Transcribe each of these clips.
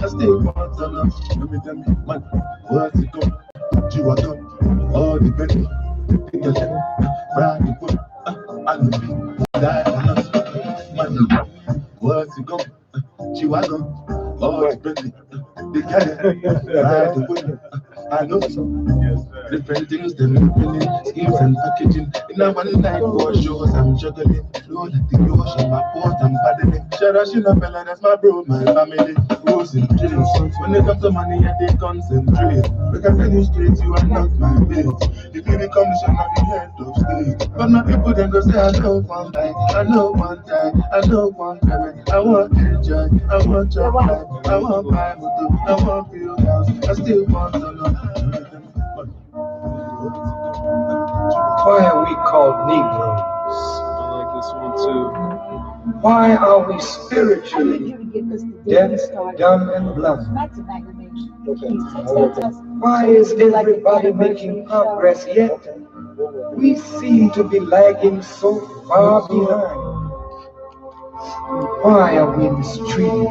I still want to know. Let me tell me, man, what's it go? You are come, all the better. Think I let ride the whip. I know me, die on us. Man, what's it go? You are come, all the better. Think I let ride the whip. I know some different things they're living in, schemes and packaging. In a one night for shows, I'm juggling. Flow like the ocean, my port, I'm paddling. Shout out, Fella, that's my bro, my family. Rose and dreams. When it comes to money, I they concentrate. Like I tell you straight, you are not my mate. If you become the son of the head of state. But my people then go say, I know one time, I know one time, I know one time. I want enjoy, I want your life, I want my motor, I want real house, I still want to know. Why are we called Negroes? I like this one too. Why are we spiritually deaf, dumb, and blind? Why is everybody making progress yet we seem to be lagging so far behind? Why are we mistreated?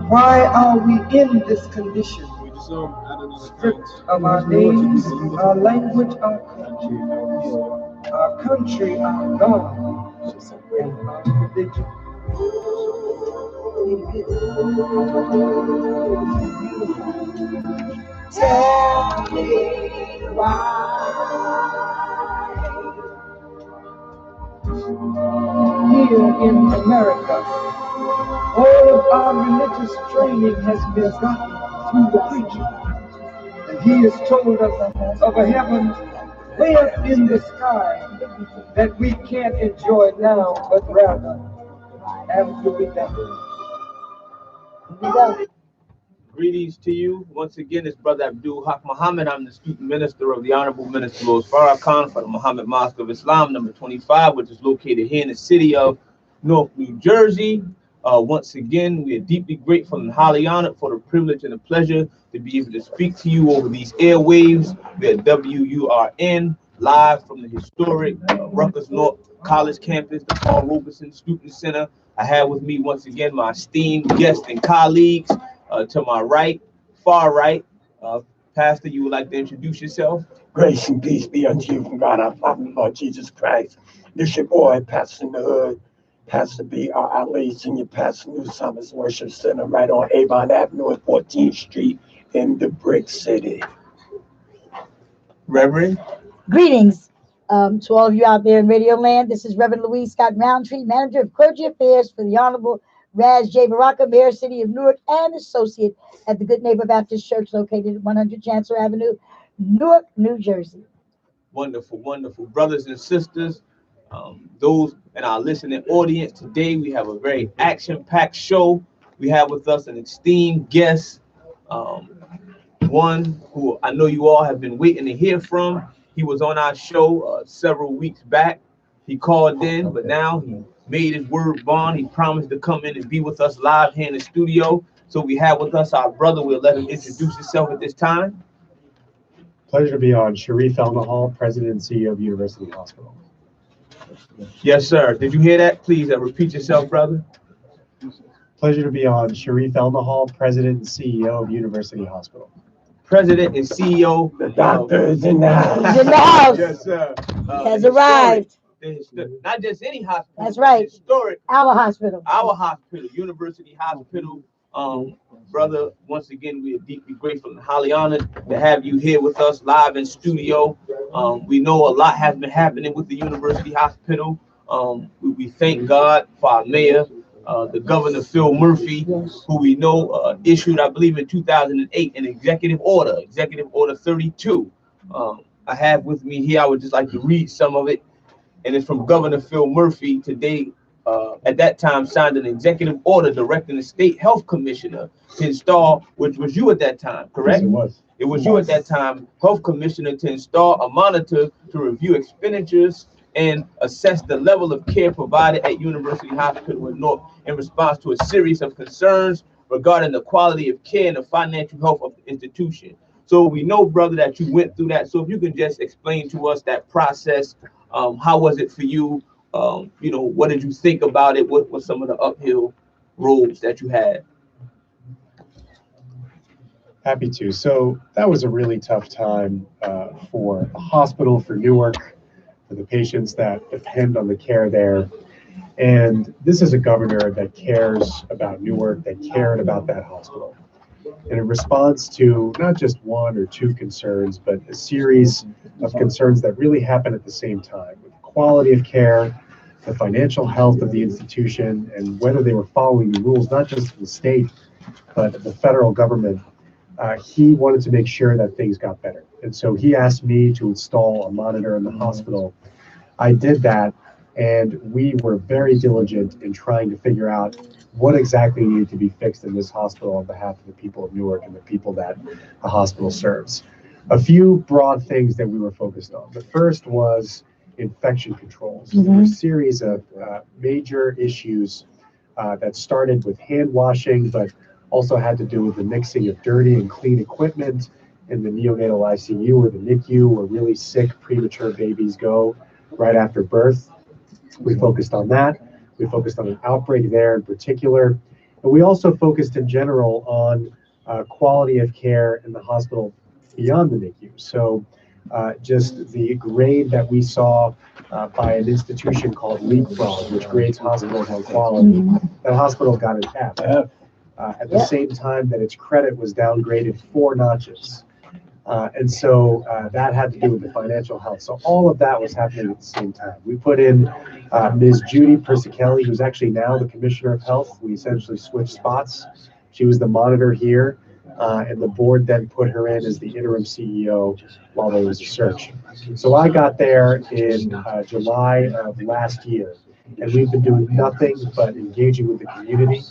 Why are we in this condition? Stripped of our names, our language, our country, our God, and our religion. Tell me why. Here in America, all of our religious training has been gotten through the preacher. And he has told us of a heaven way up in the sky that we can't enjoy now, but rather after we die. Greetings to you. Once again, it's Brother Abdul Haq Muhammad. I'm the student minister of the Honorable Minister Louis Farrakhan for the Muhammad Mosque of Islam, number 25, which is located here in the city of North New Jersey. Once again, we are deeply grateful and highly honored for the privilege and the pleasure to be able to speak to you over these airwaves. We're at WURN, live from the historic Rutgers North College campus, the Paul Robeson Student Center. I have with me once again my esteemed guests and colleagues. To my right, far right, Pastor, you would like to introduce yourself? Grace and peace be unto you from God our Father, Lord Jesus Christ. This your boy, Pastor in the Hood, Pastor B. our late senior pastor, New Summers Worship Center, right on Avon Avenue at 14th Street in the Brick City. Reverend? Greetings to all of you out there in Radio Land. This is Reverend Louise Scott Roundtree, Manager of Clergy Affairs for the Honorable Raz J. Baraka, Mayor, City of Newark, and Associate at the Good Neighbor Baptist Church located at 100 Chancellor Avenue, Newark, New Jersey. Wonderful, wonderful. Brothers and sisters, those in our listening audience, today we have a very action-packed show. We have with us an esteemed guest, one who I know you all have been waiting to hear from. He was on our show several weeks back. He called in, but now he made his word bond. He promised to come in and be with us live here in the studio. So we have with us our brother. We'll let him introduce himself at this time. Pleasure to be on. Sharif Elnahal, President and CEO of University Hospital. Yes, sir. Did you hear that? Please repeat yourself, brother. Pleasure to be on. Sharif Elnahal, President and CEO of University Hospital. President and CEO. The doctor is in the house. He's in the house. Yes, sir. Has arrived. Not just any hospital. That's right. Historic. Our hospital. Our hospital, University Hospital. Brother, once again, we are deeply grateful and highly honored to have you here with us live in studio. We know a lot has been happening with the University Hospital. We thank God for our mayor, the Governor Phil Murphy, who we know issued, I believe, in 2008, an executive order 32. I have with me here, I would just like to read some of it. And it's from Governor Phil Murphy. Today, at that time, signed an executive order directing the state health commissioner to install, which was you at that time, correct? Yes, it was you at that time, health commissioner, to install a monitor to review expenditures and assess the level of care provided at University Hospital in North in response to a series of concerns regarding the quality of care and the financial health of the institution. So we know, brother, that you went through that. So if you can just explain to us that process, how was it for you? What did you think about it? What were some of the uphill roads that you had? Happy to. So that was a really tough time for the hospital, for Newark, for the patients that depend on the care there. And this is a governor that cares about Newark, that cared about that hospital. And in response to not just one or two concerns, but a series of concerns that really happen at the same time, with the quality of care, the financial health of the institution, and whether they were following the rules, not just the state, but the federal government. He wanted to make sure that things got better. And so he asked me to install a monitor in the hospital. I did that, and we were very diligent in trying to figure out what exactly needed to be fixed in this hospital on behalf of the people of Newark and the people that the hospital serves. A few broad things that we were focused on. The first was infection controls. There were a series of major issues that started with hand washing, but also had to do with the mixing of dirty and clean equipment in the neonatal ICU or the NICU, where really sick premature babies go right after birth. We focused on that. We focused on an outbreak there in particular. And we also focused in general on quality of care in the hospital beyond the NICU. So just the grade that we saw by an institution called Leapfrog, which grades hospitals on quality, that hospital got an F. At the same time that its credit was downgraded 4 notches. And so that had to do with the financial health. So all of that was happening at the same time. We put in Ms. Judy Persichelli, who's actually now the Commissioner of Health. We essentially switched spots. She was the monitor here, and the board then put her in as the interim CEO while there was a search. So I got there in July of last year, and we've been doing nothing but engaging with the community,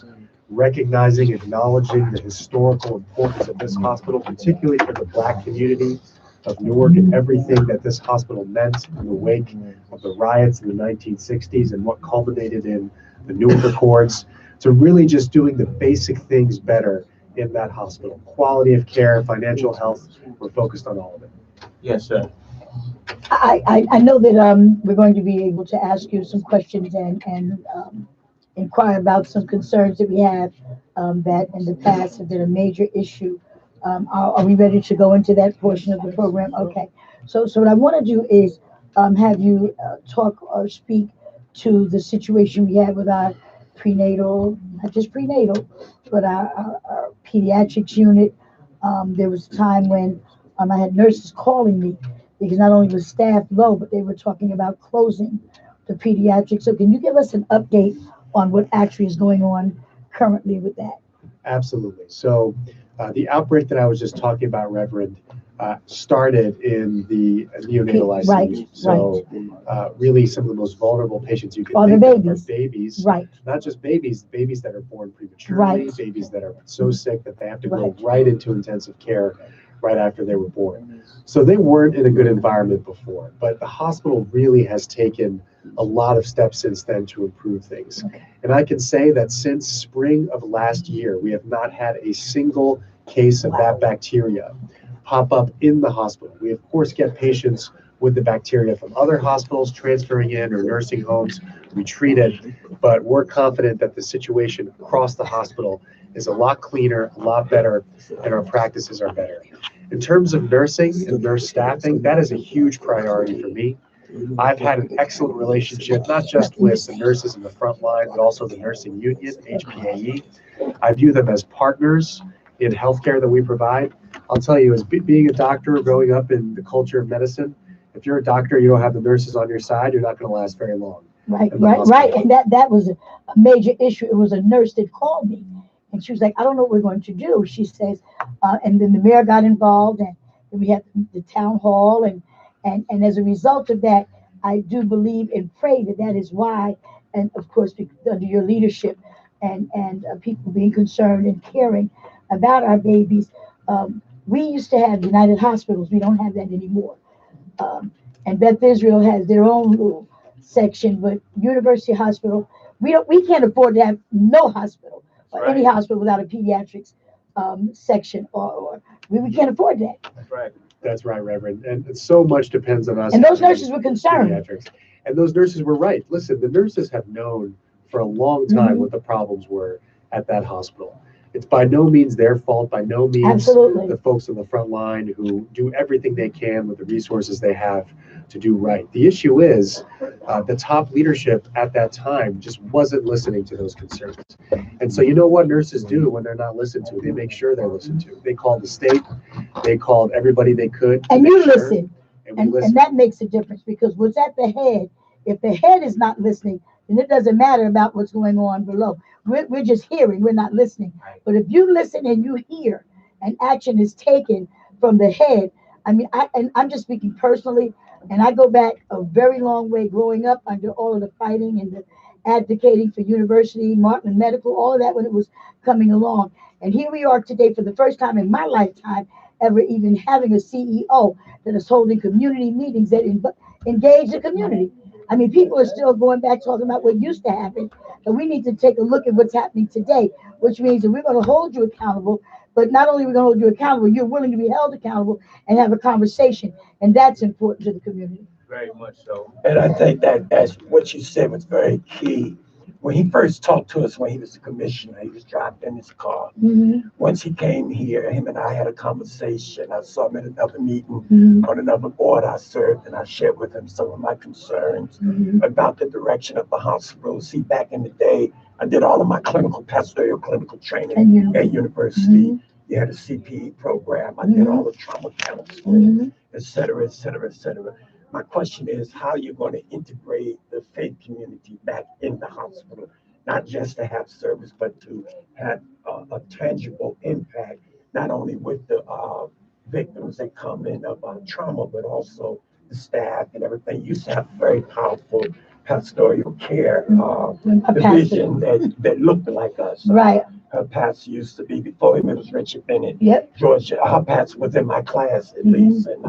recognizing, acknowledging the historical importance of this hospital, particularly for the Black community of Newark and everything that this hospital meant in the wake of the riots in the 1960s and what culminated in the Newark Accords. So really just doing the basic things better in that hospital. Quality of care, financial health, we're focused on all of it. Yes, sir. I know that we're going to be able to ask you some questions and inquire about some concerns that we have that in the past have been a major issue. Are we ready to go into that portion of the program? Okay. So what I want to do is have you talk or speak to the situation we have with our prenatal, not just prenatal, but our pediatrics unit. There was a time when I had nurses calling me because not only was staff low, but they were talking about closing the pediatrics. So can you give us an update on what actually is going on currently with that? Absolutely. So the outbreak that I was just talking about, Reverend, started in the neonatal ICU. Right, so really some of the most vulnerable patients you can Are the think of babies. are babies. Right. Not just babies that are born prematurely, Right. babies that are so sick that they have to go Right. right into intensive care right after they were born. So they weren't in a good environment before, but the hospital really has taken a lot of steps since then to improve things. Okay. And I can say that since spring of last year, we have not had a single case of that bacteria pop up in the hospital. We of course get patients with the bacteria from other hospitals transferring in or nursing homes. We treat it, but we're confident that the situation across the hospital is a lot cleaner, a lot better, and our practices are better. In terms of nursing and nurse staffing, that is a huge priority for me. I've had an excellent relationship, not just with the nurses in the front line, but also the nursing union, HPAE. I view them as partners in healthcare that we provide. I'll tell you, as being a doctor, growing up in the culture of medicine, if you're a doctor, you don't have the nurses on your side, you're not going to last very long. Right. And that was a major issue. It was a nurse that called me, and she was like, "I don't know what we're going to do." She says, and then the mayor got involved, and we had the town hall, and as a result of that, I do believe and pray that is why, and of course, under your leadership and people being concerned and caring about our babies. We used to have United Hospitals. We don't have that anymore. And Beth Israel has their own little section, but University Hospital, we can't afford to have no hospital or any hospital without a pediatrics section, or we can't afford that. That's right. That's right, Reverend. And so much depends on us. And those nurses were concerned. Pediatrics. And those nurses were right. Listen, the nurses have known for a long time what the problems were at that hospital. It's by no means their fault, by no means Absolutely. the folks on the front line who do everything they can with the resources they have to do right. The issue is the top leadership at that time just wasn't listening to those concerns. And so you know what nurses do when they're not listened to? They make sure they're listened to. They called the state, they called everybody they could. And you listen. And we And listen. that makes a difference, because what's at the head, if the head is not listening, then it doesn't matter about what's going on below. We're just hearing, we're not listening. But if you listen and you hear, and action is taken from the head, I mean, I'm just speaking personally, and I go back a very long way growing up under all of the fighting and the advocating for university, Martin Medical, all of that when it was coming along. And here we are today for the first time in my lifetime ever even having a CEO that is holding community meetings that engage the community. I mean, people are still going back talking about what used to happen, and we need to take a look at what's happening today, which means that we're going to hold you accountable, but not only are we going to hold you accountable, you're willing to be held accountable and have a conversation, and that's important to the community. Very much so. And I think that's what you said was very key. When he first talked to us, when he was the commissioner, he was driving in his car. Mm-hmm. Once he came here, him and I had a conversation. I saw him at another meeting Mm-hmm. on another board I served, and I shared with him some of my concerns about the direction of the hospital. See, back in the day, I did all of my pastoral clinical training at university. You had a CPE program. I did all the trauma counseling, et cetera, et cetera, et cetera. My question is, how are you going to integrate the faith community back in the hospital, not just to have service, but to have a tangible impact, not only with the victims that come in of trauma, but also the staff and everything. You used to have very powerful pastoral care division that looked like us. Right. Her pastor used to be, before him, it was Richard Bennett. Yep. Georgia, her pastor was in my class at least, and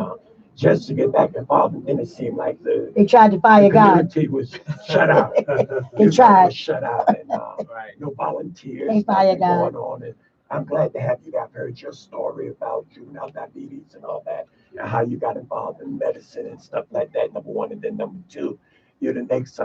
just to get back involved, and then it seemed like they tried to fire God. Community was shut out. They tried. Was shut out, and no volunteers. They fired God. Going on, and I'm glad to have you. I've heard your story about juvenile diabetes and all that, and how you got involved in medicine and stuff like that. Number one, and then number two, you're the next.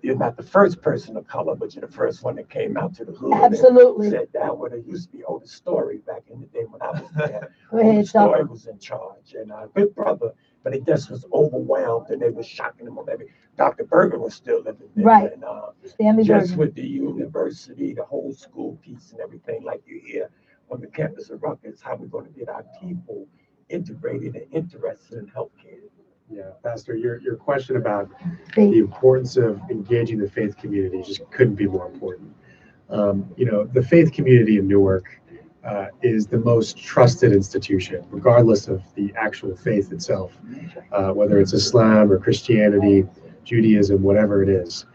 You're not the first person of color, but you're the first one that came out to the hood. Absolutely. And said that what it used to be Otis Story back in the day when I was there. Go ahead, Story was in charge, and a good brother, but he just was overwhelmed, and they were shocking him on every. Dr. Berger was still living there, right? And Stanley just Berger. with the university, the whole school piece, and everything like you hear on the campus of Rutgers, how we're going to get our people integrated and interested in healthcare. Yeah, Pastor, your question about the importance of engaging the faith community just couldn't be more important. The faith community in Newark is the most trusted institution, regardless of the actual faith itself, whether it's Islam or Christianity, Judaism, whatever it is.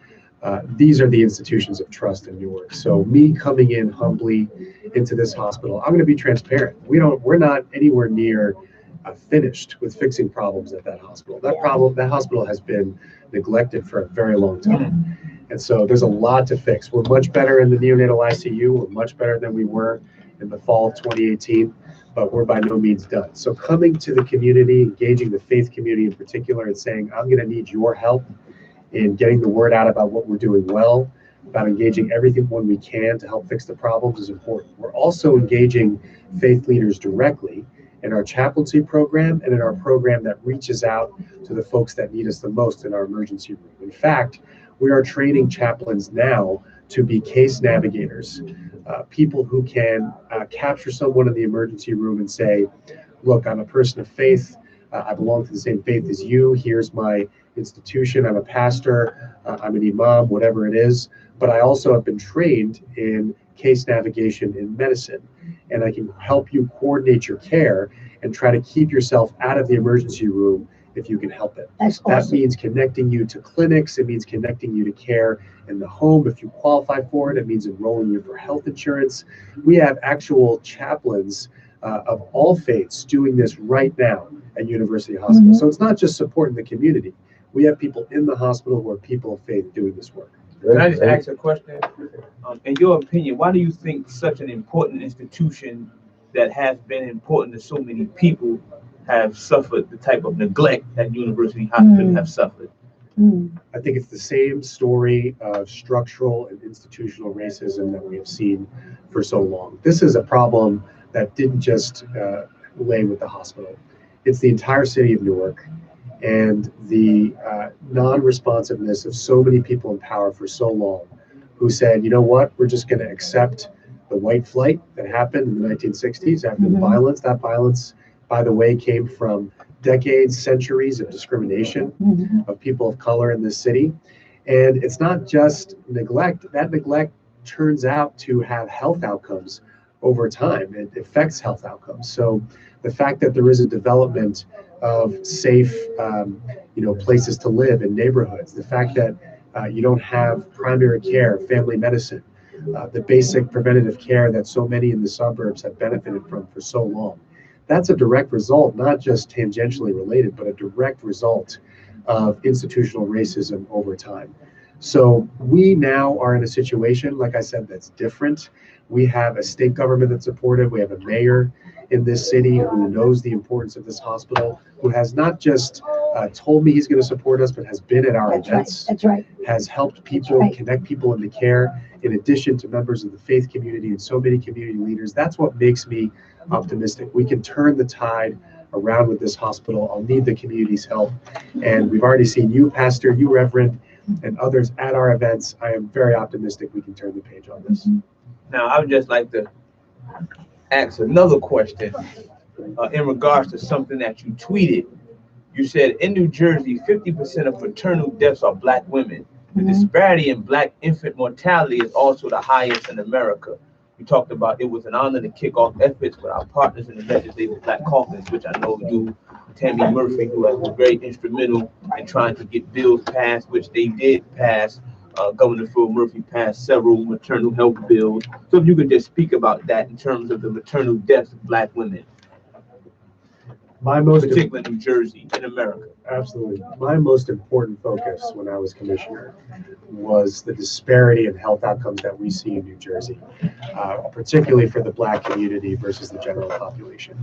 These are the institutions of trust in Newark. So me coming in humbly into this hospital, I'm going to be transparent. We're not anywhere near finished with fixing problems at that hospital. That hospital has been neglected for a very long time. And so there's a lot to fix. We're much better in the neonatal ICU. We're much better than we were in the fall of 2018, but we're by no means done. So coming to the community, engaging the faith community in particular, and saying, I'm going to need your help in getting the word out about what we're doing well, about engaging everything when we can to help fix the problems is important. We're also engaging faith leaders directly in our chaplaincy program and in our program that reaches out to the folks that need us the most in our emergency room. In fact, we are training chaplains now to be case navigators, people who can capture someone in the emergency room and say, look, I'm a person of faith. I belong to the same faith as you. Here's my institution. I'm a pastor. I'm an imam, whatever it is. But I also have been trained in case navigation in medicine, and I can help you coordinate your care and try to keep yourself out of the emergency room if you can help it. That's awesome. That means connecting you to clinics. It means connecting you to care in the home if you qualify for it. It means enrolling you for health insurance. We have actual chaplains of all faiths doing this right now at University Hospital. So it's not just supporting the community. We have people in the hospital who are people of faith doing this work. Can I just ask a question? In your opinion, why do you think such an important institution that has been important to so many people have suffered the type of neglect that University Hospital have suffered? I think it's the same story of structural and institutional racism that we have seen for so long. This is a problem that didn't just lay with the hospital. It's the entire city of Newark, and the non-responsiveness of so many people in power for so long who said, you know what, we're just going to accept the white flight that happened in the 1960s after the violence. That violence, by the way, came from decades, centuries of discrimination of people of color in this city. And it's not just neglect. That neglect turns out to have health outcomes over time. It affects health outcomes. So the fact that there is a development of safe, places to live in neighborhoods, the fact that you don't have primary care, family medicine, the basic preventative care that so many in the suburbs have benefited from for so long. That's a direct result, not just tangentially related, but a direct result of institutional racism over time. So we now are in a situation, like I said, that's different. We have a state government that's supportive. We have a mayor in this city who knows the importance of this hospital, who has not just told me he's going to support us, but has been at our events. That's right. Has helped people, connect people into care, in addition to members of the faith community and so many community leaders. That's what makes me optimistic. We can turn the tide around with this hospital. I'll need the community's help. And we've already seen you, Pastor, you, Reverend, and others at our events. I am very optimistic we can turn the page on this. Now, I would just like to ask another question in regards to something that you tweeted. You said in New Jersey, 50% of maternal deaths are Black women. The disparity in Black infant mortality is also the highest in America. We talked about it was an honor to kick off efforts with our partners in the Legislative Black Caucus, which I know you, Tammy Murphy, who has been very instrumental in trying to get bills passed, which they did pass. Governor Phil Murphy passed several maternal health bills. So if you could just speak about that in terms of the maternal deaths of Black women, particularly in New Jersey, in America. Absolutely. My most important focus when I was commissioner was the disparity in health outcomes that we see in New Jersey, particularly for the Black community versus the general population.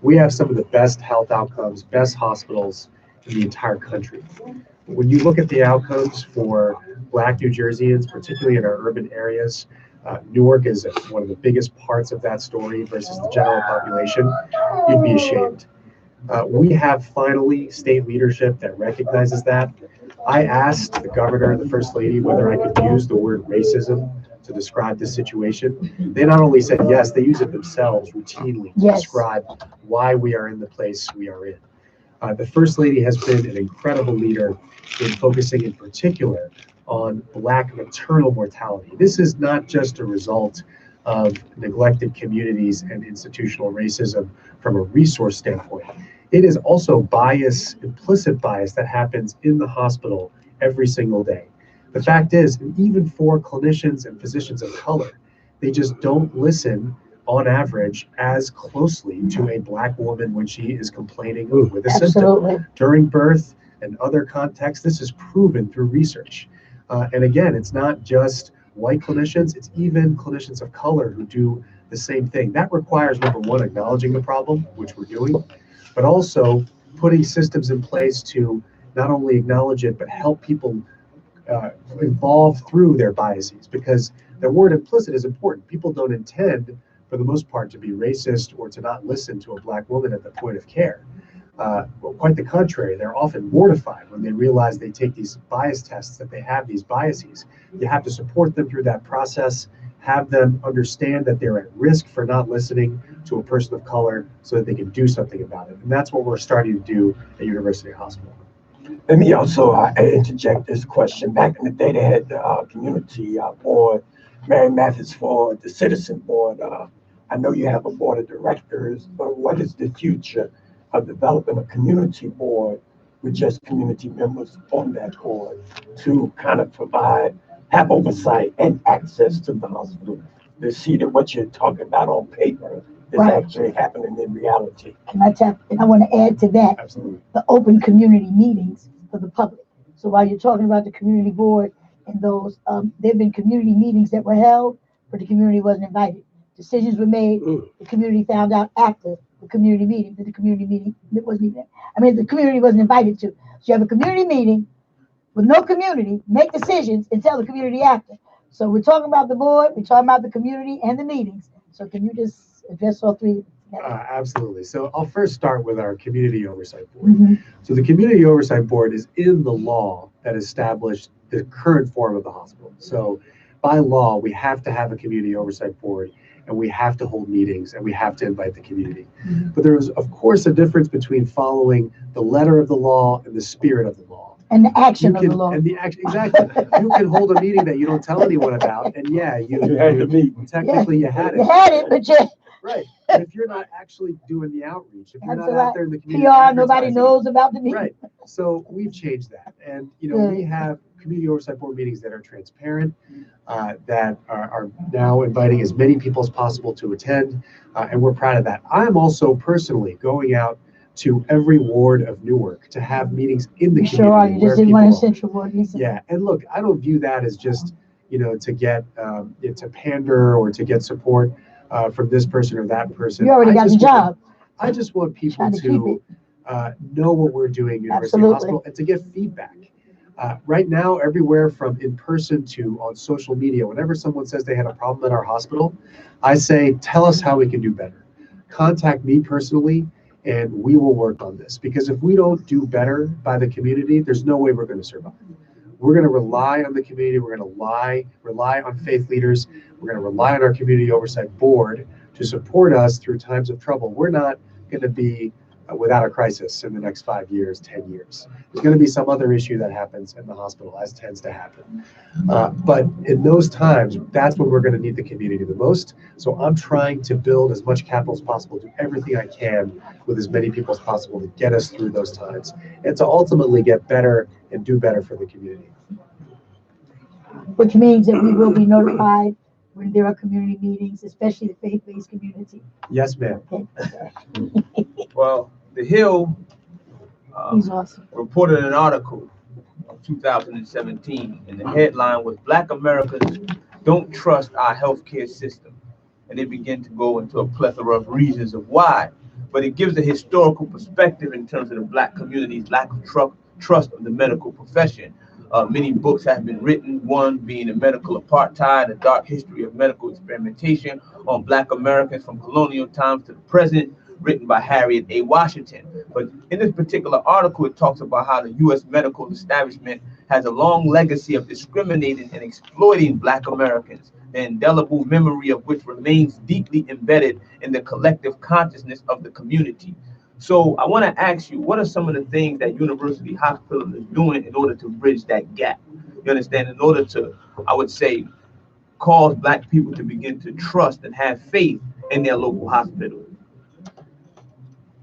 We have some of the best health outcomes, best hospitals in the entire country. When you look at the outcomes for Black New Jerseyans, particularly in our urban areas, Newark is one of the biggest parts of that story versus the general population. You'd be ashamed. We have finally state leadership that recognizes that. I asked the governor, the first lady, whether I could use the word racism to describe this situation. They not only said yes, they use it themselves routinely to describe why we are in the place we are in. The first lady has been an incredible leader in focusing in particular on Black maternal mortality. This is not just a result of neglected communities and institutional racism from a resource standpoint. It is also bias, implicit bias that happens in the hospital every single day. The fact is, even for clinicians and physicians of color, they just don't listen on average as closely to a Black woman when she is complaining with a symptom. During birth and other contexts, this is proven through research. And again, it's not just white clinicians, it's even clinicians of color who do the same thing. That requires, number one, acknowledging the problem, which we're doing, but also putting systems in place to not only acknowledge it, but help people evolve through their biases, because the word implicit is important. People don't intend, for the most part, to be racist or to not listen to a Black woman at the point of care. Quite the contrary, they're often mortified when they realize they take these bias tests, that they have these biases. You have to support them through that process, have them understand that they're at risk for not listening to a person of color so that they can do something about it. And that's what we're starting to do at University Hospital. Let me also interject this question. Back in the day, they had the community board, Mary Mathis for the citizen board. I know you have a board of directors, but what is the future of developing a community board with just community members on that board to kind of have oversight and access to the hospital to see that what you're talking about on paper is actually happening in reality? And I want to add to that, Absolutely, the open community meetings for the public. So while you're talking about the community board and those, there have been community meetings that were held, but the community wasn't invited. Decisions were made, the community found out after the community meeting, that the community meeting, it wasn't even, the community wasn't invited to. So you have a community meeting, with no community make decisions and tell the community after. So we're talking about the board, we're talking about the community and the meetings. So can you just address all three together? Absolutely. So I'll first start with our Community Oversight Board. Mhm. So the Community Oversight Board is in the law that established the current form of the hospital. So by law, we have to have a Community Oversight Board, and we have to hold meetings, and we have to invite the community. Mhm. But there is, of course, a difference between following the letter of the law and the spirit of the law. And the action You of can, the law. and the action, exactly. You can hold a meeting that you don't tell anyone about, and yeah, You had the meeting. technically you had it. You had it, but you, Right. But if you're not actually doing the outreach, if you're that's not right. out there in the community, PR, nobody advertising, knows about the meeting. right. So we've changed that. And, you know, we have community oversight board meetings that are transparent, that are now inviting as many people as possible to attend. And we're proud of that. I'm also personally going out to every ward of Newark to have meetings in the You community. sure are. You where just did one in people are. Central Ward recently. Yeah, and look, I don't view that as just, you know, to get, to pander or to get support from this person or that person. You already got the just job. I just want people Trying to keep to know what we're doing at University Absolutely. Hospital and to get feedback. Right now, everywhere from in person to on social media, whenever someone says they had a problem at our hospital, I say, tell us how we can do better. Contact me personally, and we will work on this. Because if we don't do better by the community, there's no way we're going to survive. We're going to rely on the community. We're going to rely on faith leaders. We're going to rely on our community oversight board to support us through times of trouble. We're not going to be without a crisis in the next 5 years, 10 years. There's going to be some other issue that happens in the hospital, as tends to happen. But in those times, that's when we're going to need the community the most. So I'm trying to build as much capital as possible, do everything I can with as many people as possible to get us through those times and to ultimately get better and do better for the community. Which means that we will be notified when there are community meetings, especially the faith-based community. Yes, ma'am. Okay. Well, The Hill He's awesome. reported an article of 2017, and the headline was "Black Americans Don't Trust Our Healthcare System," and they begin to go into a plethora of reasons of why. But it gives a historical perspective in terms of the Black community's lack of trust of the medical profession. Many books have been written, one being The Medical Apartheid, A Dark History of Medical Experimentation on Black Americans from Colonial Times to the Present, written by Harriet A. Washington. But in this particular article, it talks about how the U.S. medical establishment has a long legacy of discriminating and exploiting Black Americans, the indelible memory of which remains deeply embedded in the collective consciousness of the community. So I want to ask you, what are some of the things that University Hospital is doing in order to bridge that gap? You understand? In order to, I would say, cause Black people to begin to trust and have faith in their local hospital.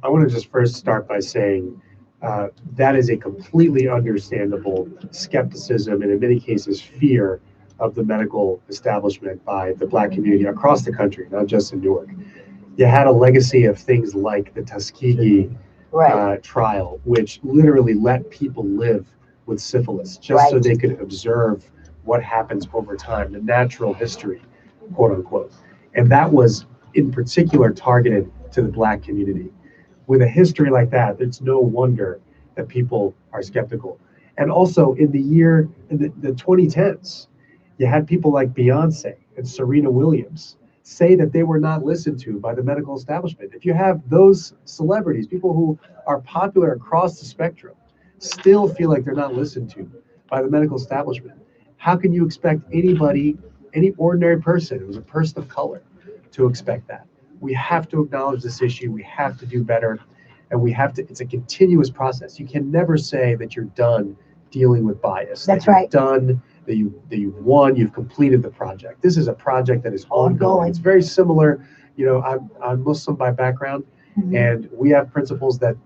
I want to just first start by saying that is a completely understandable skepticism and in many cases fear of the medical establishment by the Black community across the country, not just in Newark. You had a legacy of things like the Tuskegee trial, which literally let people live with syphilis just so they could observe what happens over time, the natural history, quote unquote. And that was in particular targeted to the Black community. With a history like that, it's no wonder that people are skeptical. And also in the 2010s, you had people like Beyonce and Serena Williams say that they were not listened to by the medical establishment. If you have those celebrities, people who are popular across the spectrum, still feel like they're not listened to by the medical establishment, how can you expect anybody, any ordinary person who's a person of color, to expect that? We have to acknowledge this issue. We have to do better. And we have to, it's a continuous process. You can never say that you're done dealing with bias. That's that you're right. Done, that you've won, you've completed the project. This is a project that is ongoing. It's very similar. You know, I'm Muslim by background, and we have principles that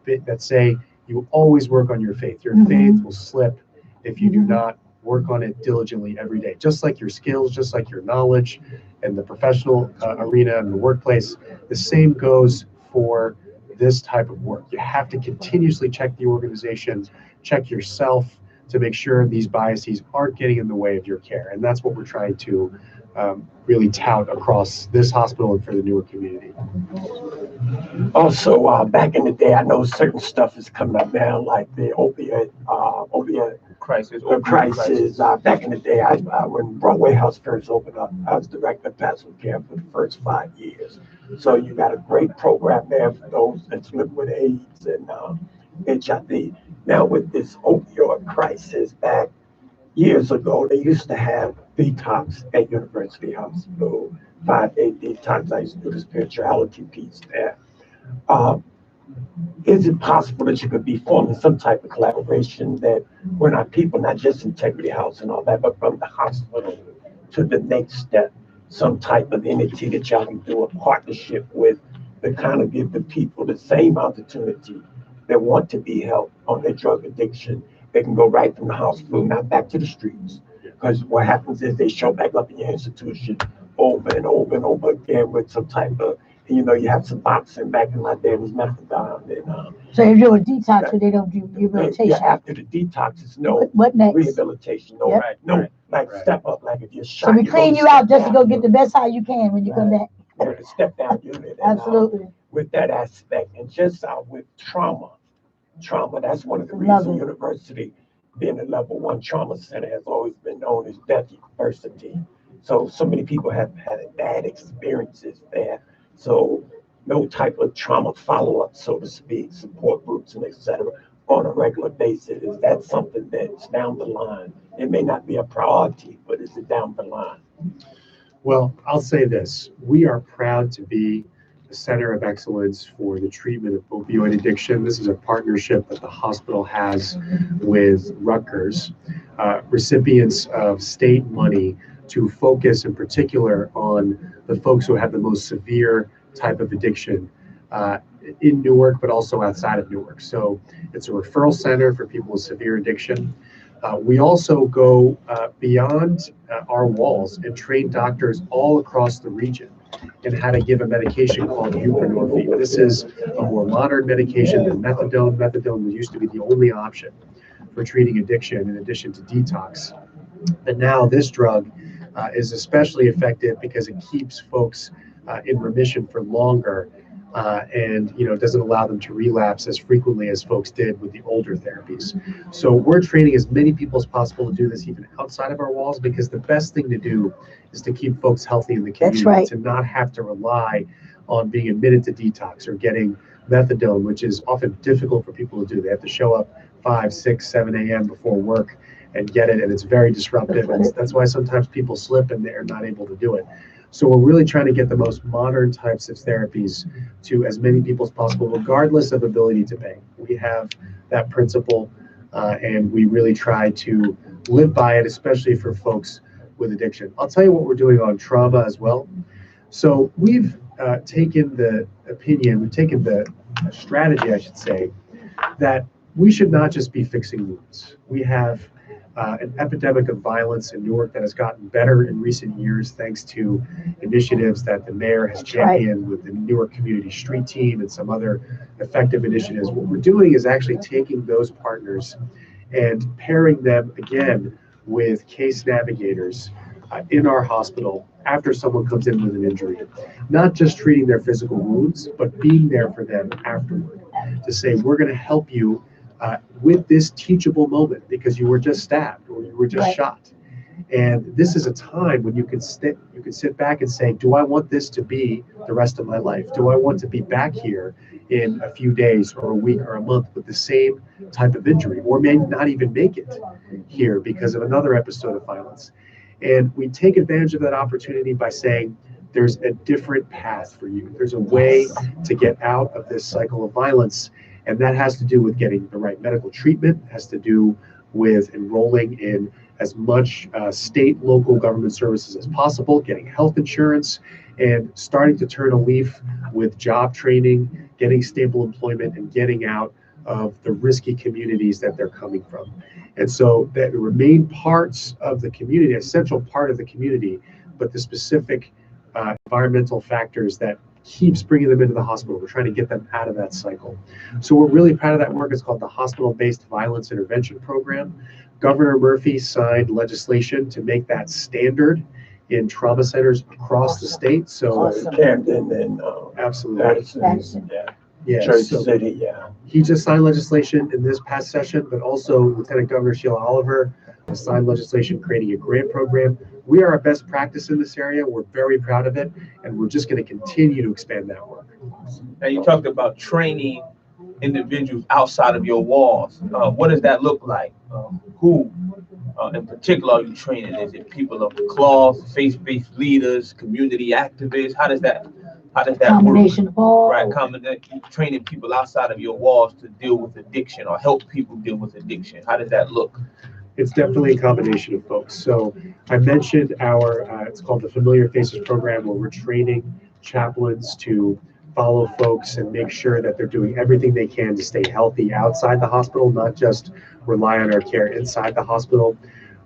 say you always work on your faith. Your faith will slip if you do not work on it diligently every day. Just like your skills, just like your knowledge and the professional arena and the workplace, the same goes for this type of work. You have to continuously check the organization, check yourself to make sure these biases aren't getting in the way of your care. And that's what we're trying to really tout across this hospital and for the Newark community. Also, back in the day, I know certain stuff is coming up now, like the opiate crisis. The crisis. Back in the day, when Broadway House first opened up, I was director of pastoral care for the first 5 years. So you got a great program there for those that's living with AIDS and HIV. Now with this opioid crisis, back years ago, they used to have detox at University Hospital, 5-day detox. I used to do the spirituality piece there. Is it possible that you could be forming some type of collaboration that when our people, not just Integrity House and all that, but from the hospital to the next step, some type of entity that y'all can do a partnership with to kind of give the people the same opportunity that want to be helped on their drug addiction? They can go right from the hospital, not back to the streets. Because what happens is they show back up in your institution over and over and over again with some type of, you know, you have some boxing back in my day, it was methadone. And, So you're doing detox, but they don't do rehabilitation. yeah, after the detox, it's no What next? rehabilitation, no, Yep. like step up, like if you're shot. So we you clean go you out just to step go down. get the best high you can when you come back. Yeah, step down unit. Absolutely. With that aspect, and just with trauma, that's one of the Love reasons it. university being a level 1 trauma center has always been known as death university. So many people have had bad experiences there. So no type of trauma follow-up, so to speak, support groups and et cetera, on a regular basis. Is that something that's down the line? It may not be a priority, but is it down the line? Well, I'll say this. We are proud to be the Center of Excellence for the Treatment of Opioid Addiction. This is a partnership that the hospital has with Rutgers, recipients of state money to focus in particular on the folks who have the most severe type of addiction in Newark, but also outside of Newark. So it's a referral center for people with severe addiction. We also go beyond our walls and train doctors all across the region in how to give a medication called buprenorphine. This is a more modern medication than methadone. Methadone used to be the only option for treating addiction in addition to detox. But now this drug is especially effective because it keeps folks in remission for longer and doesn't allow them to relapse as frequently as folks did with the older therapies. So we're training as many people as possible to do this even outside of our walls, because the best thing to do is to keep folks healthy in the community. That's right. To not have to rely on being admitted to detox or getting methadone, which is often difficult for people to do. They have to show up 5, 6, 7 a.m. before work and get it, and it's very disruptive. And that's why sometimes people slip and they're not able to do it. So we're really trying to get the most modern types of therapies to as many people as possible, regardless of ability to pay. We have that principle, and we really try to live by it, especially for folks with addiction. I'll tell you what we're doing on trauma as well. So we've taken the strategy, I should say, that we should not just be fixing wounds. We have an epidemic of violence in Newark that has gotten better in recent years thanks to initiatives that the mayor has championed with the Newark Community Street Team and some other effective initiatives. What we're doing is actually taking those partners and pairing them again with case navigators in our hospital after someone comes in with an injury. Not just treating their physical wounds, but being there for them afterward to say, we're going to help you with this teachable moment because you were just stabbed or you were just shot. And this is a time when you can sit back and say, do I want this to be the rest of my life? Do I want to be back here in a few days or a week or a month with the same type of injury, or may not even make it here because of another episode of violence? And we take advantage of that opportunity by saying, there's a different path for you. There's a way to get out of this cycle of violence. And that has to do with getting the right medical treatment, has to do with enrolling in as much state, local government services as possible, getting health insurance, and starting to turn a leaf with job training, getting stable employment, and getting out of the risky communities that they're coming from. And so that remain parts of the community, a central part of the community, but the specific environmental factors that keeps bringing them into the hospital. We're trying to get them out of that cycle. So we're really proud of that work. It's called the Hospital-Based Violence Intervention Program. Governor Murphy signed legislation to make that standard in trauma centers across the state. So Camden and absolutely. Madison. Yeah. Yeah, Jersey so City, yeah. he just signed legislation in this past session, but also Lieutenant Governor Sheila Oliver has signed legislation creating a grant program. We are a best practice in this area. We're very proud of it, and we're just going to continue to expand that work. And you talked about training individuals outside of your walls. What does that look like? Who in particular are you training? Is it people of the cloth, faith-based leaders, community activists? How does that Combination work? of all. Right, training people outside of your walls to deal with addiction or help people deal with addiction. How does that look? It's definitely a combination of folks. So I mentioned it's called the Familiar Faces program, where we're training chaplains to follow folks and make sure that they're doing everything they can to stay healthy outside the hospital, not just rely on our care inside the hospital.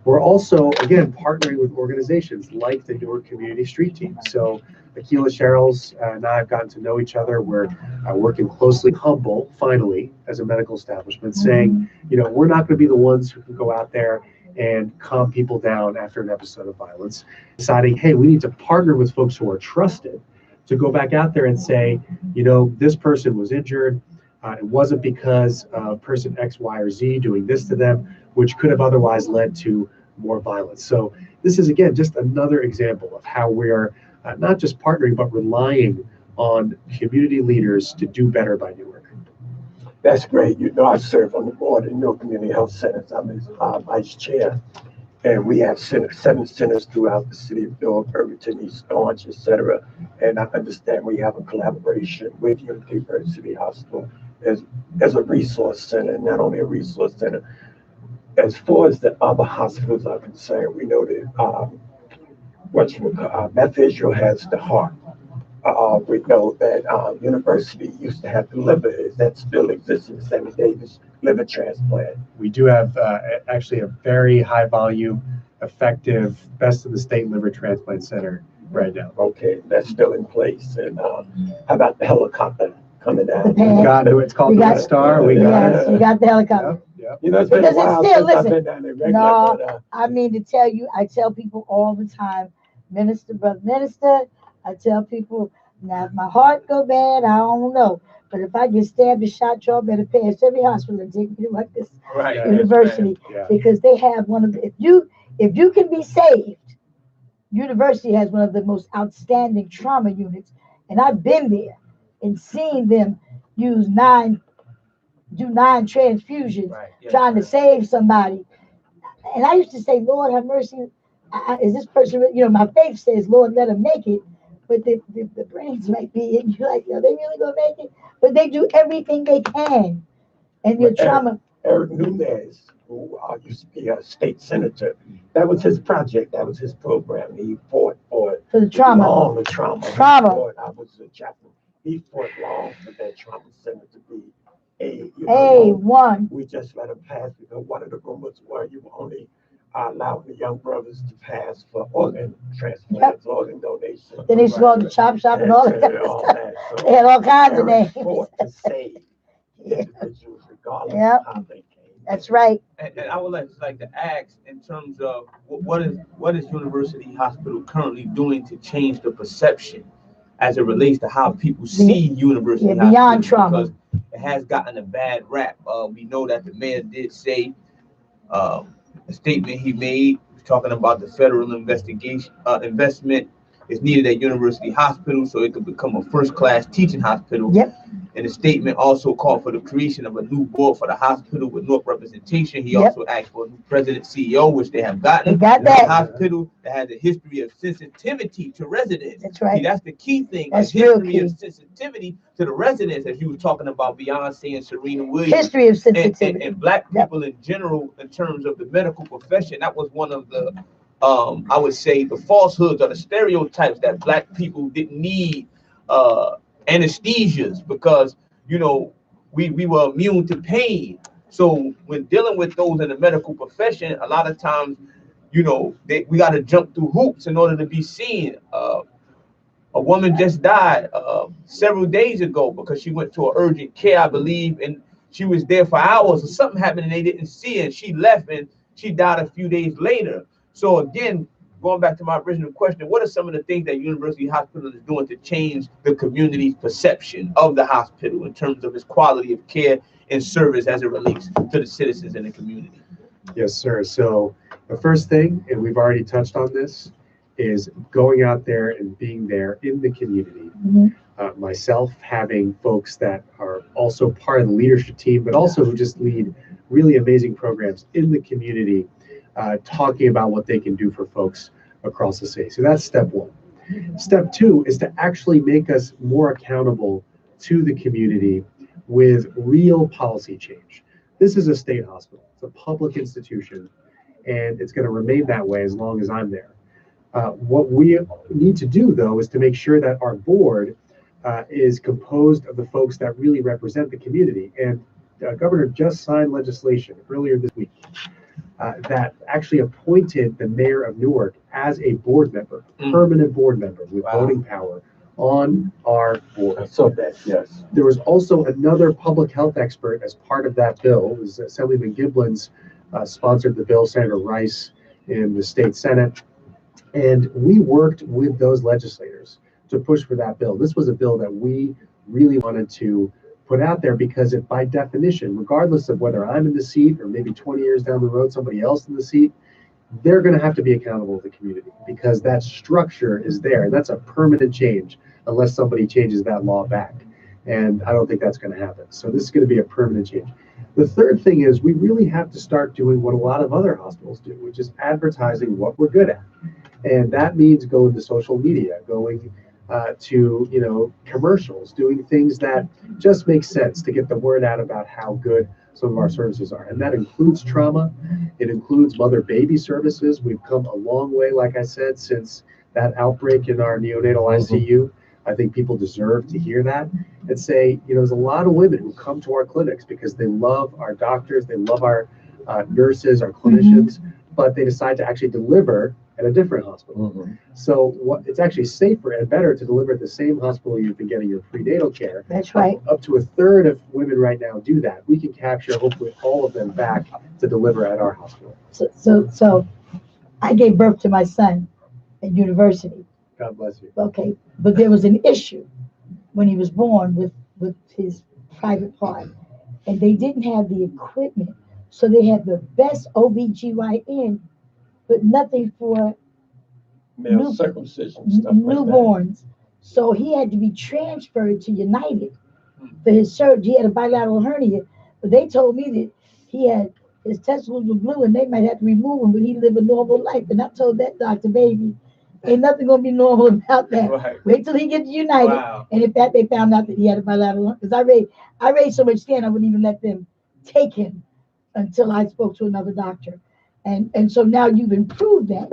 We're also, again, partnering with organizations like the Newark Community Street Team. So Akila Sherrills and I have gotten to know each other. We're working closely, humble, finally, as a medical establishment, saying, we're not going to be the ones who can go out there and calm people down after an episode of violence. Deciding, hey, we need to partner with folks who are trusted to go back out there and say, this person was injured. It wasn't because person X, Y, or Z doing this to them, which could have otherwise led to more violence. So this is, again, just another example of how we are not just partnering, but relying on community leaders to do better by Newark. That's great. I serve on the board of Newark Community Health Centers. I'm his vice chair. And we have 7 centers throughout the city of Newark, Irvington, East Orange, etc. And I understand we have a collaboration with University Hospital as a resource center, not only a resource center. As far as the other hospitals are concerned, we know that Beth Israel has the heart. We know that University used to have the liver. That still exists in Sammy Davis liver transplant. We do have actually a very high volume, effective, best in the state liver transplant center right now. Okay, that's still in place. And how about the helicopter coming down? We got it. It's called the Red Star. We got Yes, we got the helicopter. Yep. It's been a while since I've been down there regular. No, but, I mean to tell you, I tell people all the time, brother minister, I tell people, now if my heart go bad, I don't know. But if I get stabbed and shot, y'all better pass every hospital and take me to Rutgers University, because they have one of the, if you can be saved, University has one of the most outstanding trauma units, and I've been there and seen them do 9 transfusions trying to save somebody. And I used to say, Lord, have mercy. Is this person, my faith says, Lord, let them make it. But the brains might be, and you're like, are they really going to make it? But they do everything they can. And your trauma. Eric Nunez, who used to be a state senator, that was his project. That was his program. He fought for the trauma. All the trauma. I was a chaplain. He fought long for that trauma center to be A1. We just let him pass because one of the rumors were you were only allowing the young brothers to pass for organ transplants, organ donations. Then they swallowed the chop shop and all that. So they had all kinds of names. Fought to save individuals regardless of how they came. That's right. And I would like to ask in terms of what is University Hospital currently doing to change the perception as it relates to how people see University Hospital, beyond trauma, because it has gotten a bad rap. We know that the mayor did say a statement he made talking about the federal investment is needed at University Hospital so it could become a first-class teaching hospital. And the statement also called for the creation of a new board for the hospital with North representation. He also asked for a new president, CEO, which they have gotten. They got that. A hospital that has a history of sensitivity to residents. That's right. See, that's the key thing. That's a history of sensitivity to the residents, as you were talking about Beyonce and Serena Williams. History of sensitivity. And black people in general, in terms of the medical profession, that was one of the I would say the falsehoods or the stereotypes that black people didn't need anesthesias because we were immune to pain. So when dealing with those in the medical profession, a lot of times we got to jump through hoops in order to be seen. A woman just died several days ago because she went to an urgent care, I believe, and she was there for hours, or something happened and they didn't see her. She left and she died a few days later. So again, going back to my original question, what are some of the things that University Hospital is doing to change the community's perception of the hospital in terms of its quality of care and service as it relates to the citizens in the community? Yes, sir. So the first thing, and we've already touched on this, is going out there and being there in the community. Myself having folks that are also part of the leadership team, but also who just lead really amazing programs in the community, talking about what they can do for folks across the state. So that's step one. Step two is to actually make us more accountable to the community with real policy change. This is a state hospital. It's a public institution, and it's going to remain that way as long as I'm there. What we need to do, though, is to make sure that our board is composed of the folks that really represent the community. And Governor just signed legislation earlier this week that actually appointed the mayor of Newark as a board member, permanent board member with voting power on our board. So that, yes. There was also another public health expert as part of that bill. It was Assemblyman Giblins sponsored the bill, Senator Rice in the state Senate. And we worked with those legislators to push for that bill. This was a bill that we really wanted to put out there because it, by definition, regardless of whether I'm in the seat or maybe 20 years down the road, somebody else in the seat, they're going to have to be accountable to the community because that structure is there. And that's a permanent change unless somebody changes that law back. And I don't think that's going to happen. So this is going to be a permanent change. The third thing is we really have to start doing what a lot of other hospitals do, which is advertising what we're good at. And that means going to social media, going to commercials, doing things that just make sense to get the word out about how good some of our services are. And that includes trauma. It includes mother-baby services. We've come a long way, like I said, since that outbreak in our neonatal ICU. I think people deserve to hear that and say, there's a lot of women who come to our clinics because they love our doctors, they love our nurses, our clinicians, but they decide to actually deliver at a different hospital. So it's actually safer and better to deliver at the same hospital you've been getting your prenatal care. That's right. Up to a third of women right now do that. We can capture hopefully all of them back to deliver at our hospital. So I gave birth to my son at university. God bless you. Okay, but there was an issue when he was born with his private part, and they didn't have the equipment, so they had the best OBGYN, but nothing for Male circumcision, stuff newborns. So he had to be transferred to United for his surgery. He had a bilateral hernia, but they told me that his testicles were blue and they might have to remove him, but he lived a normal life. And I told that doctor, baby, ain't nothing gonna be normal about that. Right. Wait till he gets to United. Wow. And if they found out that he had a bilateral, because I raised so much skin, I wouldn't even let them take him until I spoke to another doctor. And so now you've improved that.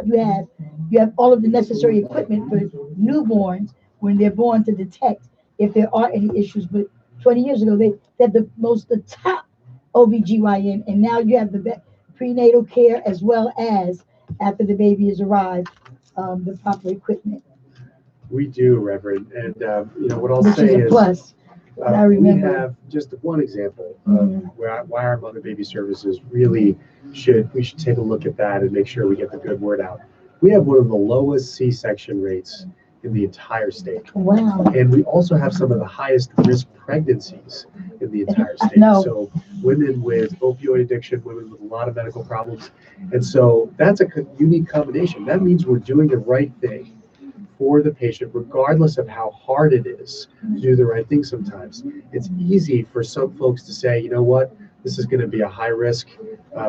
You have all of the necessary equipment for newborns when they're born to detect if there are any issues. But 20 years ago, they had the top OBGYN, and now you have the prenatal care as well as after the baby has arrived, the proper equipment. We do, Reverend. And what I'll Which say is a plus. I we remember. have just one example of why our mother baby services really we should take a look at that and make sure we get the good word out. We have one of the lowest C-section rates in the entire state. Wow. And we also have some of the highest risk pregnancies in the entire state. No. So women with opioid addiction, women with a lot of medical problems. And so that's a unique combination. That means we're doing the right thing for the patient, regardless of how hard it is to do the right thing sometimes. It's easy for some folks to say, you know what, this is going to be a high risk.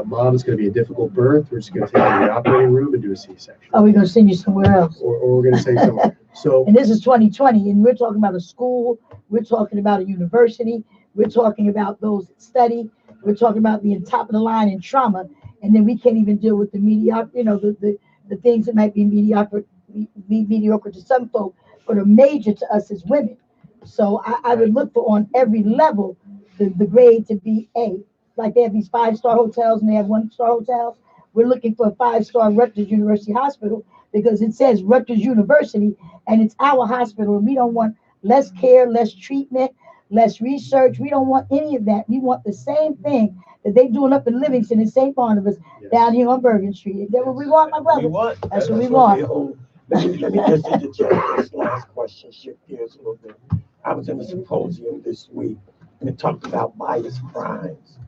Mom is going to be a difficult birth. We're just going to take her to the operating room and do a C-section. Are we going to send you somewhere else? Or we're going to say somewhere. So, And this is 2020, and we're talking about a school. We're talking about a university. We're talking about those that study. We're talking about being top of the line in trauma. And then we can't even deal with the mediocre, the things that might be mediocre to some folk, but are major to us as women. So I would look for on every level the grade to be A. Like they have these 5-star hotels and they have 1-star hotels. We're looking for a 5-star Rutgers University Hospital because it says Rutgers University and it's our hospital, and we don't want less care, less treatment, less research. We don't want any of that. We want the same thing that they doing up in Livingston and St. Barnabas down here on Bergen Street. Is that what we want, my brother? That's what we want. Let me just interject this last question, shift gears a little bit. I was in a symposium this week and it talked about bias crimes.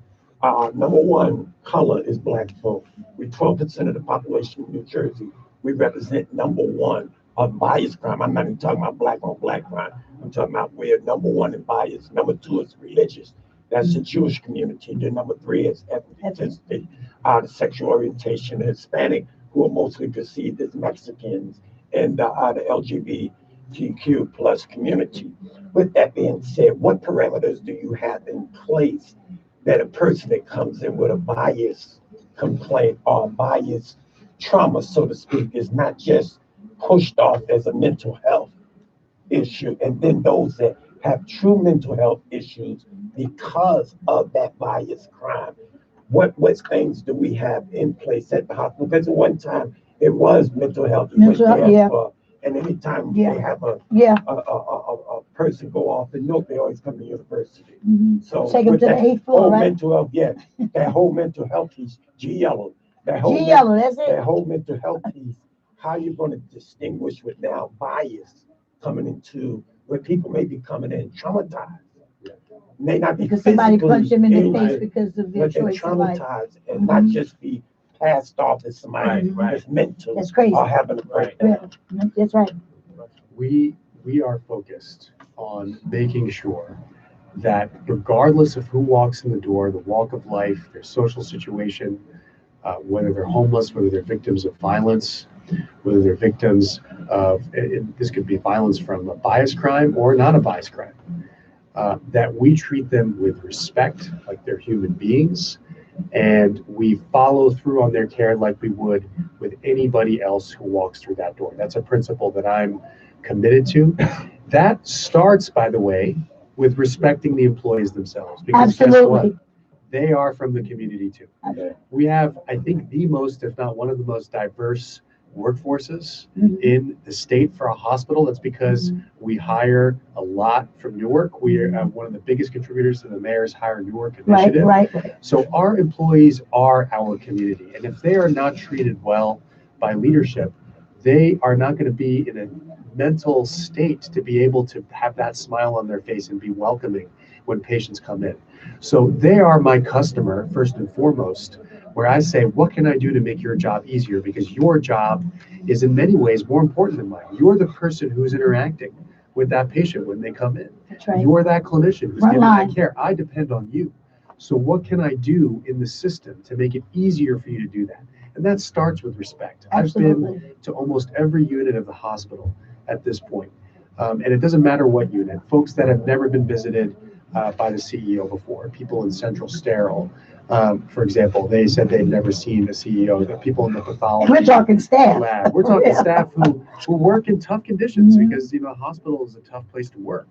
Number one, color is black vote. We're 12% of the population in New Jersey. We represent number one of bias crime. I'm not even talking about black on black crime. I'm talking about we're number one in bias. Number two is religious. That's the Jewish community. Then number three is ethnicity, the sexual orientation, Hispanic, who are mostly perceived as Mexicans, and the LGBTQ plus community. With that being said, what parameters do you have in place that a person that comes in with a bias complaint or bias trauma, so to speak, is not just pushed off as a mental health issue, and then those that have true mental health issues because of that bias crime? What things do we have in place at the hospital? Because at one time it was mental health. And anytime they have a person go off the note, they always come to university. So take them to the 8th floor, right? Mental health, that whole mental health piece, G-Yellow, that's it. That whole mental health piece, how you going to distinguish with now bias coming into where people may be coming in traumatized? May not be because somebody punched them in the face because of their choice traumatized and not just be passed off as somebody that's mental or having a breakdown. That's right. We are focused on making sure that regardless of who walks in the door, the walk of life, their social situation, whether they're homeless, whether they're victims of violence, whether they're victims of, this could be violence from a bias crime or not a bias crime, that we treat them with respect, like they're human beings, and we follow through on their care like we would with anybody else who walks through that door. That's a principle that I'm committed to. That starts, by the way, with respecting the employees themselves. Because guess what? They are from the community too. We have, I think, the most, if not one of the most diverse workforces in the state for a hospital. That's because we hire a lot from Newark. We are one of the biggest contributors to the Mayor's Hire Newark initiative. Right. So our employees are our community. And if they are not treated well by leadership, they are not going to be in a mental state to be able to have that smile on their face and be welcoming when patients come in. So they are my customer, first and foremost, where I say, what can I do to make your job easier? Because your job is in many ways more important than mine. You're the person who's interacting with that patient when they come in. That's right. You're that clinician who's giving that care. I depend on you. So what can I do in the system to make it easier for you to do that? And that starts with respect. Absolutely. I've been to almost every unit of the hospital at this point. And it doesn't matter what unit. Folks that have never been visited by the CEO before, people in Central Sterile, for example, they said they've never seen the CEO, the people in the pathology. We're talking staff. Lab. We're talking staff who work in tough conditions because, a hospital is a tough place to work.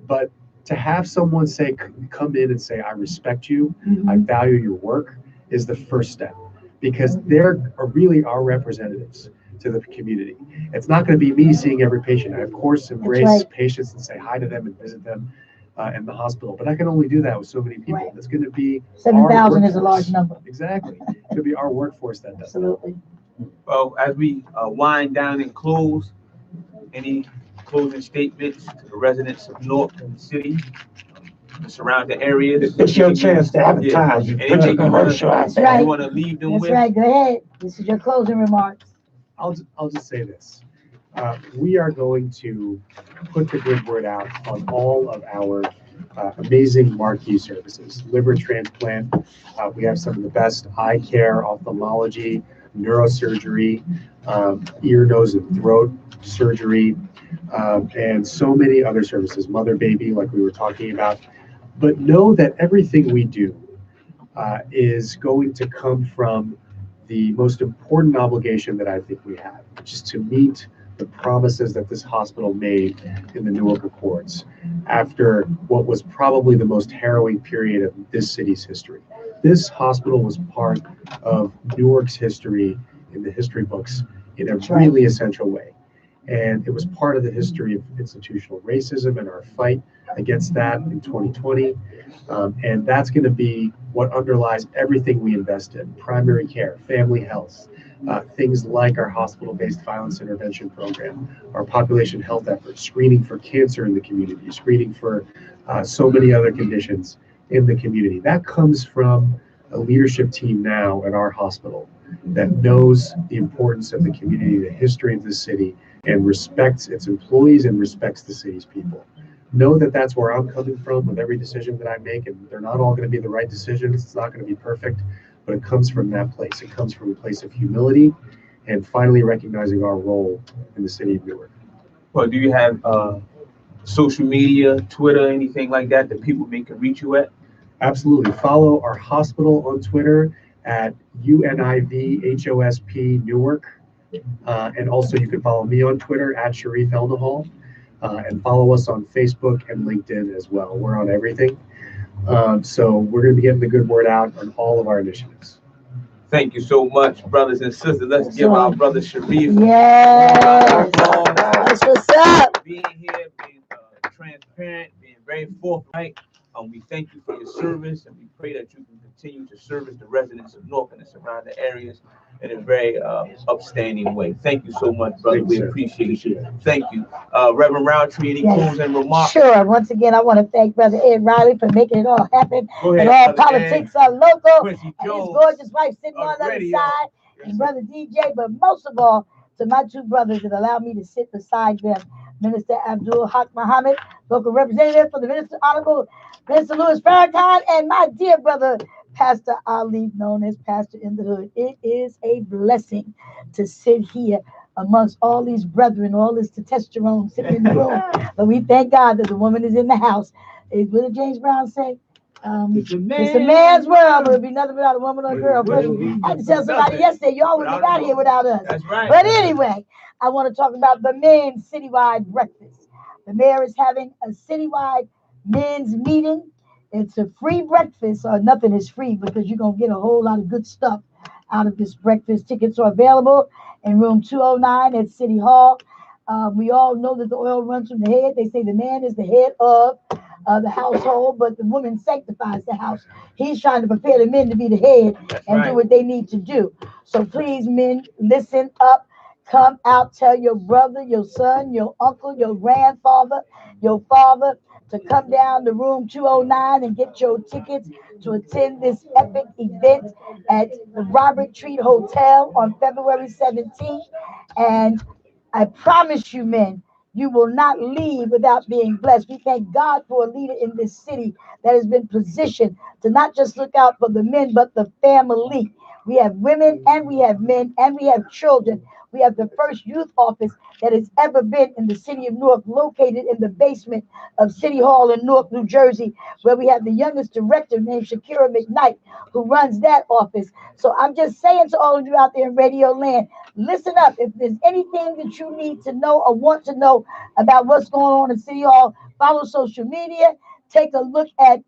But to have someone say, come in and say, I respect you, I value your work, is the first step, because they're really our representatives to the community. It's not going to be me seeing every patient. I, of course, embrace patients and say hi to them and visit them in the hospital, but I can only do that with so many people. It's going to be 7,000 is a large number. Exactly. It's going to be our workforce that does. Absolutely. Well, as we wind down and close, any closing statements to the residents of Newark and the city, the surrounding areas? It's your chance to advertise. You put your commercial out there. You want to leave them with? That's right. Go ahead. This is your closing remarks. I'll just say this. We are going to put the good word out on all of our amazing marquee services. Liver transplant, we have some of the best eye care, ophthalmology, neurosurgery, ear, nose, and throat surgery, and so many other services, mother, baby, like we were talking about. But know that everything we do is going to come from the most important obligation that I think we have, which is to meet the promises that this hospital made in the Newark Accords after what was probably the most harrowing period of this city's history. This hospital was part of Newark's history in the history books in a really essential way. And it was part of the history of institutional racism and our fight against that in 2020. And that's going to be what underlies everything we invest in: primary care, family health, things like our hospital-based violence intervention program, our population health efforts, screening for cancer in the community, screening for so many other conditions in the community. That comes from a leadership team now at our hospital that knows the importance of the community, the history of the city, and respects its employees and respects the city's people. Know that that's where I'm coming from with every decision that I make, and they're not all going to be the right decisions. It's not going to be perfect, but it comes from that place. It comes from a place of humility and finally recognizing our role in the city of Newark. Well, do you have social media, Twitter, anything like that that people can reach you at? Absolutely. Follow our hospital on Twitter at UNIVHOSP Newark. And also you can follow me on Twitter at Sharif Eldahal. And follow us on Facebook and LinkedIn as well. We're on everything. So we're going to be getting the good word out on all of our initiatives. Thank you so much, brothers and sisters. Let's give our brother Sharif. Yes. That's what's up. Being here, being transparent, being very forthright. We thank you for your service, and we pray that you can continue to service the residents of Newark and the surrounding areas in a very upstanding way. Thank you so much, brother. We appreciate you. Thank you. Reverend Roundtree, any closing remarks? Sure. Once again, I want to thank Brother Ed Riley for making it all happen. Go ahead, and all Brother politics are local. And his Jones, gorgeous wife sitting on the other side. And Brother DJ. But most of all, to my two brothers that allowed me to sit beside them, Minister Abdul Haq Muhammad, local representative for the Minister Honorable Minister Louis Farrakhan, and my dear brother, Pastor Ali, known as Pastor in the Hood. It is a blessing to sit here amongst all these brethren, all this testosterone sitting in the room. But we thank God that the woman is in the house. What did James Brown say? It's a man's world, but it'd be nothing without a woman or a girl. I had to tell somebody yesterday, y'all wouldn't have got here without us. That's right. But anyway, I want to talk about the men's citywide breakfast. The mayor is having a citywide men's meeting. It's a free breakfast, or nothing is free because you're going to get a whole lot of good stuff out of this breakfast. Tickets are available in room 209 at City Hall. We all know that the oil runs from the head. They say the man is the head of the household, but the woman sanctifies the house. He's trying to prepare the men to be the head and do what they need to do. So please, men, listen up. Come out, tell your brother, your son, your uncle, your grandfather, your father to come down to room 209 and get your tickets to attend this epic event at the Robert Treat Hotel on February 17th. And I promise you, men, you will not leave without being blessed. We thank God for a leader in this city that has been positioned to not just look out for the men, but the family. We have women and we have men and we have children. We have the first youth office that has ever been in the city of Newark, located in the basement of City Hall in Newark, New Jersey, where we have the youngest director named Shakira McKnight, who runs that office. So I'm just saying to all of you out there in Radio Land, listen up. If there's anything that you need to know or want to know about what's going on in City Hall, follow social media, take a look at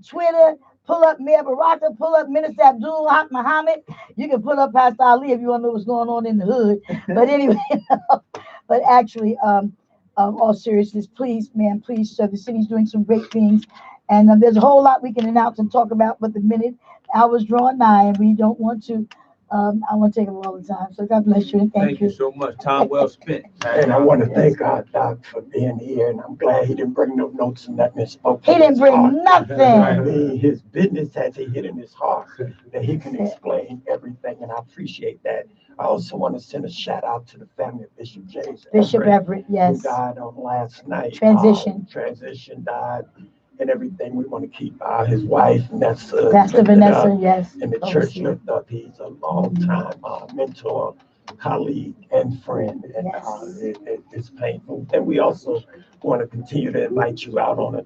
Twitter. Pull up Mayor Baraka, pull up Minister Abdul Haq Muhammad. You can pull up Pastor Ali if you want to know what's going on in the hood. But anyway, but actually, all seriousness, please, man, please, the city's doing some great things. And there's a whole lot we can announce and talk about, but the minute hours drawing nigh, and we don't want to, I want to take up all the time. So God bless you and thank you. Thank you so much. Time well spent. And I want to thank God, Doc, for being here. And I'm glad he didn't bring no notes and nothing spoke. He didn't bring nothing. I mean, his business has a hit in his heart that he can explain everything. And I appreciate that. I also want to send a shout out to the family of Bishop James. Bishop Everett, yes. Who died on last night. Transition died. And everything. We want to keep his wife, Vanessa. Pastor Vanessa, yes. And the church lift up. He's a long-time mentor, colleague, and friend. And it's painful. And we also want to continue to invite you out on a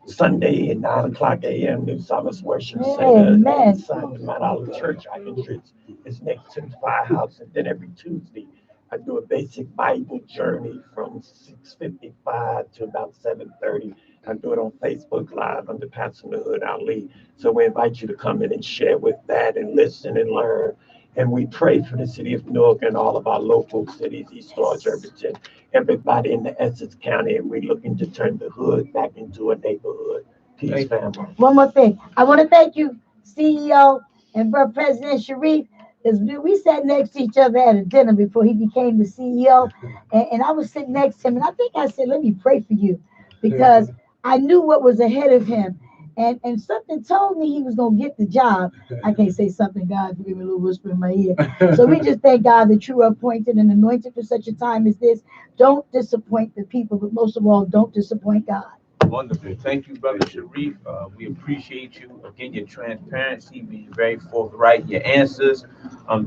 Sunday at 9 o'clock a.m. New Psalmist Worship Center. Inside the Mount Olive Church. Our entrance is next to the firehouse. And then every Tuesday, I do a basic Bible journey from 6:55 to about 7:30. I do it on Facebook Live under Pastor in the Hood Ali. So we invite you to come in and share with that and listen and learn And we pray for the city of Newark and all of our local cities, East Orange, Irvington, everybody in the Essex County. And we're looking to turn the hood back into a neighborhood. Peace, family. One more thing. I want to thank you, CEO and President Sharif, because we sat next to each other at a dinner before he became the CEO. And I was sitting next to him, and I think I said, let me pray for you, because I knew what was ahead of him. And something told me he was going to get the job. I can't say something, God, give me a little whisper in my ear. So we just thank God that you are appointed and anointed for such a time as this. Don't disappoint the people, but most of all, don't disappoint God. Wonderful. Thank you, Brother Sharif. We appreciate you. Again, your transparency, being very forthright, your answers,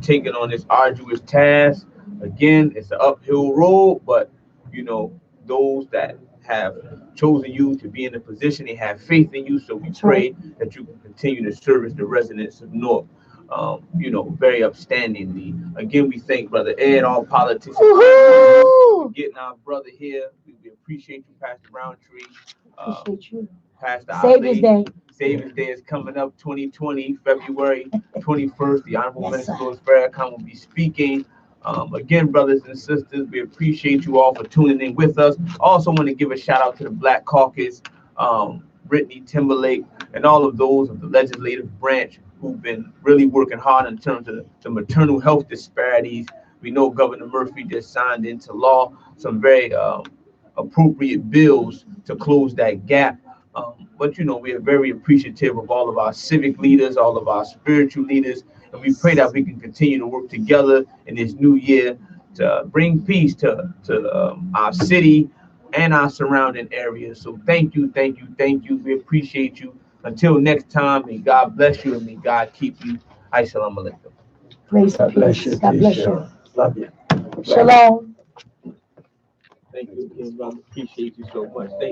taking on this arduous task. Again, it's an uphill road, but you know, those that have chosen you to be in the position, they have faith in you. So we pray that you can continue to service the residents of North, very upstandingly. Again, we thank Brother Ed, all politicians, for getting our brother here. We appreciate you, Pastor Roundtree. Appreciate you. Pastor Savings Day. Savings Day is coming up 2020, February 21st. The Honorable Yes, Minister sir. Louis Farrakhan will be speaking. Again, brothers and sisters, we appreciate you all for tuning in with us. Also want to give a shout out to the Black Caucus, Brittany Timberlake, and all of those of the legislative branch who've been really working hard in terms of the maternal health disparities. We know Governor Murphy just signed into law some very appropriate bills to close that gap. But we are very appreciative of all of our civic leaders, all of our spiritual leaders, and we pray that we can continue to work together in this new year to bring peace to our city and our surrounding areas. So thank you, thank you, thank you. We appreciate you. Until next time, may God bless you and may God keep you. Assalamu alaikum. Grace God and bless peace. you. God bless Peace, you. Love you. Shalom. Thank you again, brother. Appreciate you so much. Thank